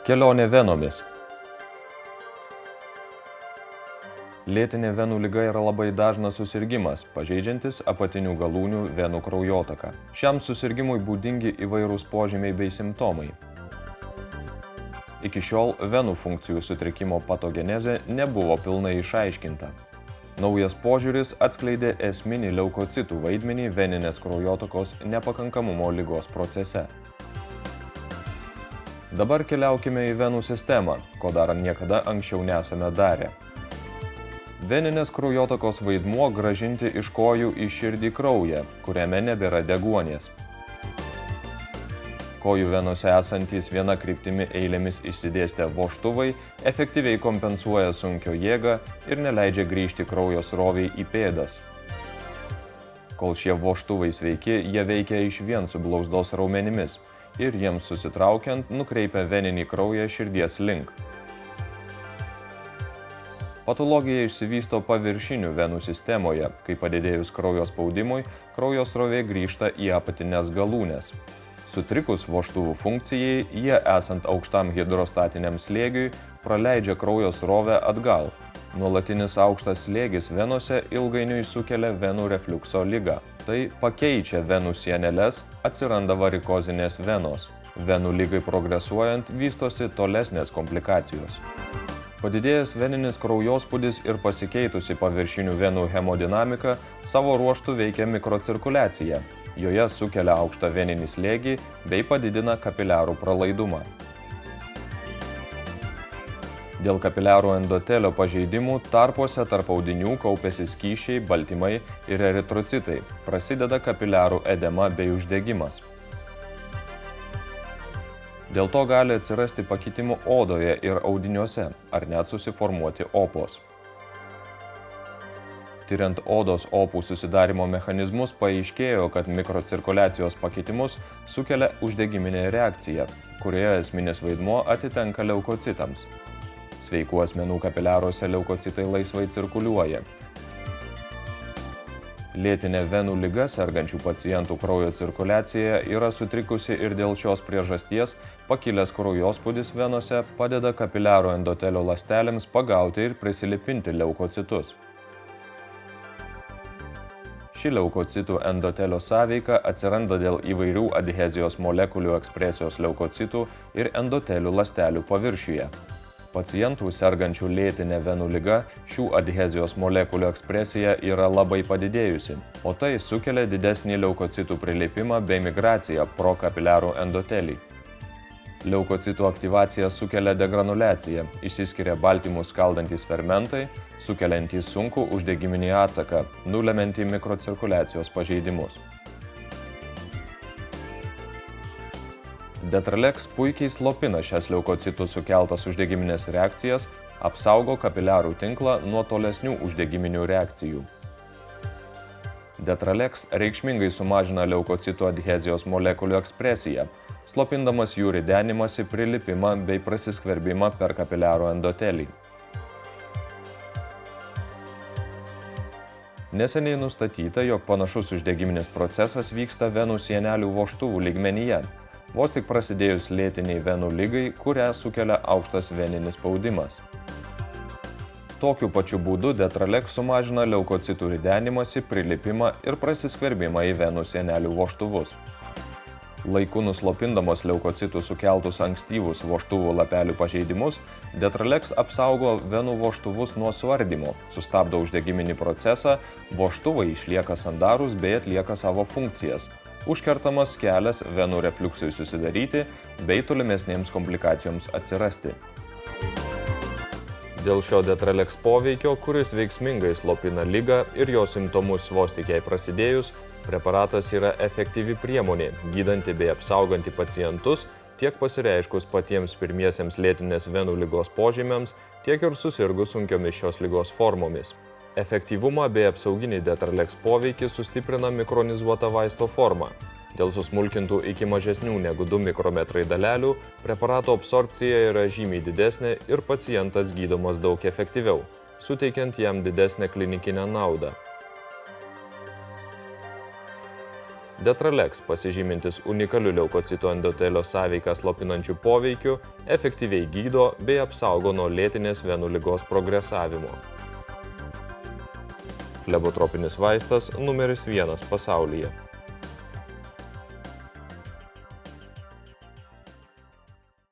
Kelionė venomis. Lėtinė venų liga yra labai dažnas susirgimas, pažeidžiantis apatinių galūnių venų kraujotaką. Šiam susirgimui būdingi įvairūs požymiai bei simptomai. Iki šiol venų funkcijų sutrikimo patogenezė nebuvo pilnai išaiškinta. Naujas požiūris atskleidė esminį leukocitų vaidmenį veninės kraujotakos nepakankamumo ligos procese. Dabar keliaukime į venų sistemą, ko dar niekada anksčiau nesame darę. Veninės kraujotakos vaidmuo grąžinti iš kojų į širdį kraują, kuriame nebėra deguonies. Kojų venose esantys viena kryptimi eilėmis išsidėstę vožtuvai efektyviai kompensuoja sunkio jėgą ir neleidžia grįžti kraujo srovei į pėdas. Kol šie vožtuvai sveiki, jie veikia išvien su blauzdos raumenimis ir jiems susitraukiant nukreipia veninį kraują širdies link. Patologija išsivysto paviršinių venų sistemoje, kai padidėjus kraujo spaudimui, kraujo srovė grįžta į apatines galūnes. Sutrikus vožtuvų funkcijai, jie esant aukštam hidrostatiniam slėgiui, praleidžia kraujo srovę atgal. Nuolatinis aukštas slėgis venose ilgainiui sukelia venų refliukso ligą. Tai pakeičia venų sieneles, atsiranda varikozinės venos. Venų ligai progresuojant vystosi tolesnės komplikacijos. Padidėjęs veninis kraujospūdis ir pasikeitusi paviršinių venų hemodinamika savo ruožtu veikia mikrocirkuliaciją. Joje sukelia aukštą veninį slėgį bei padidina kapiliarų pralaidumą. Dėl kapiliarų endotelio pažeidimų tarpuose tarp audinių kaupiasi skysčiai, baltymai ir eritrocitai. Prasideda kapiliarų edema bei uždegimas. Dėl to gali atsirasti pakitimų odoje ir audiniuose, ar net susiformuoti opos. Tyriant odos opų susidarimo mechanizmus, paaiškėjo, kad mikrocirkuliacijos pakitimus sukelia uždegiminė reakcija, kurioje esminis vaidmuo atitenka leukocitams. Sveikų asmenų kapiliaruose leukocitai laisvai cirkuliuoja. Lėtinė venų liga sergančių pacientų kraujo cirkuliacija yra sutrikusi ir dėl šios priežasties pakilęs kraujospūdis venose padeda kapiliarų endotelio ląstelėms pagauti ir prisilipinti leukocitus. Ši leukocitų endotelio sąveika atsiranda dėl įvairių adhezijos molekulių ekspresijos leukocitų ir endotelių ląstelių paviršiuje. Pacientų sergančių lėtinė venų liga šių adhezijos molekulių ekspresija yra labai padidėjusi, o tai sukelia didesnį leukocitų prilipimą bei migraciją pro kapiliarų endotelį. Leukocitų aktyvacija sukelia degranuliaciją, išsiskiria baltymus skaldantys fermentai, sukeliantys sunkų uždegiminį atsaką, nulemiantį mikrocirkuliacijos pažeidimus. Detralex puikiai slopina šias leukocitų sukeltas uždegiminės reakcijas, apsaugo kapiliarų tinklą nuo tolesnių uždegiminių reakcijų. Detralex reikšmingai sumažina leukocitų adhezijos molekulių ekspresiją, slopindamas jų ridenimąsi, prilipimą bei prasiskverbimą per kapiliarų endotelį. Neseniai nustatyta, jog panašus uždegiminis procesas vyksta venų sienelių vožtuvų lygmenyje, vos tik prasidėjus lėtiniai venų ligai, kurią sukelia aukštas veninis spaudimas. Tokiu pačiu būdu Detralex sumažina leukocitų ridenimąsi, prilipimą ir prasiskverbimą į venų sienelių vožtuvus. Laiku nuslopindamos leukocitų sukeltus ankstyvus vožtuvų lapelių pažeidimus, Detralex apsaugo venų vožtuvus nuo suardymo, sustabdo uždegiminį procesą, vožtuvai išlieka sandarūs bei atlieka savo funkcijas. Užkertamas kelias venų refliuksui susidaryti bei tolimesnėms komplikacijoms atsirasti. Dėl šio Detralex poveikio, kuris veiksmingai slopina ligą ir jos simptomus vos tik jai prasidėjus, preparatas yra efektyvi priemonė, gydanti bei apsauganti pacientus tiek pasireiškus patiems pirmiesiems lėtinės venų ligos požymiams, tiek ir susirgus sunkiomis šios ligos formomis. Efektyvumą bei apsauginį Detralex poveikį sustiprina mikronizuota vaisto forma. Dėl susmulkintų iki mažesnių negu 2 mikrometrai dalelių, preparato absorbcija yra žymiai didesnė ir pacientas gydomas daug efektyviau, suteikiant jam didesnę klinikinę naudą. Detralex, pasižymintis unikaliu leukocitų endotelio sąveiką slopinančiu poveikiu, efektyviai gydo bei apsaugo nuo lėtinės venų ligos progresavimo. Flebotropinis vaistas numeris 1 pasaulyje.